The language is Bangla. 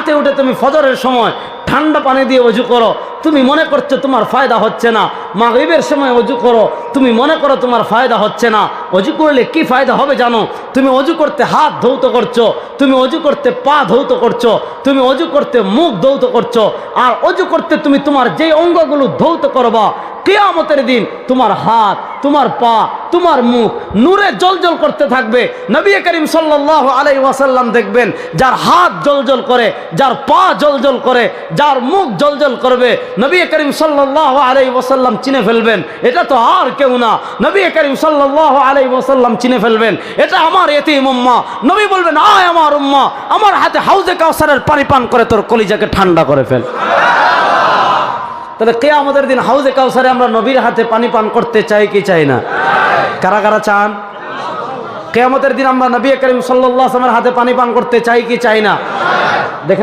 মাঠে উঠে তুমি ফজরের সময় ঠান্ডা পানি দিয়ে ওযু করো, তুমি মনে করছো তোমার ফায়দা হচ্ছে না। মাগরিবের সময় ওযু করো, তুমি মনে করো তোমার ফায়দা হচ্ছে না। ওযু করলে কি ফায়দা হবে জানো? তুমি ওযু করতে হাত ধৌত করছো, তুমি ওযু করতে পা ধৌত করছো, তুমি ওযু করতে মুখ ধৌত করছো। আর ওযু করতে তুমি তোমার যে অঙ্গগুলো ধৌত করবা, কিয়ামতের দিন তোমার হাত, তোমার পা, তোমার মুখ নূরে জ্বলজ্বল করতে থাকবে। নবী করিম সাল্লাল্লাহু আলাইহি ওয়াসাল্লাম দেখবেন, যার হাত জ্বলজ্বল করে, যার পা জ্বলজ্বল করে, যার মুখ জ্বলজ্বল করবে, নবী করিম সাল্লাল্লাহু আলাইহি ওয়াসাল্লাম চিনে ফেলবেন এটা তো আর কেউ না। নবী করিম সাল্লাল্লাহু আলাইহি ওয়াসাল্লাম চিনে ফেলবেন এটা আমার এতিম উম্মাহ। নবী বলবেন, আয় আমার উম্মাহ, আমার হাতে হাউজে কাউসারের পানি পান করে তোর কলিজাকে ঠান্ডা করে ফেল। তাহলে কিয়ামতের দিন হাউজে কাউসারে আমরা নবীর হাতে পানি পান করতে চাই কি চাই না? কারা কারা চান? কিয়ামতের দিন আমরা নবী করিম সাল্লাল্লাহু আলাইহি ওয়াসাল্লামের হাতে পানি পান করতে চাই কি চাই না?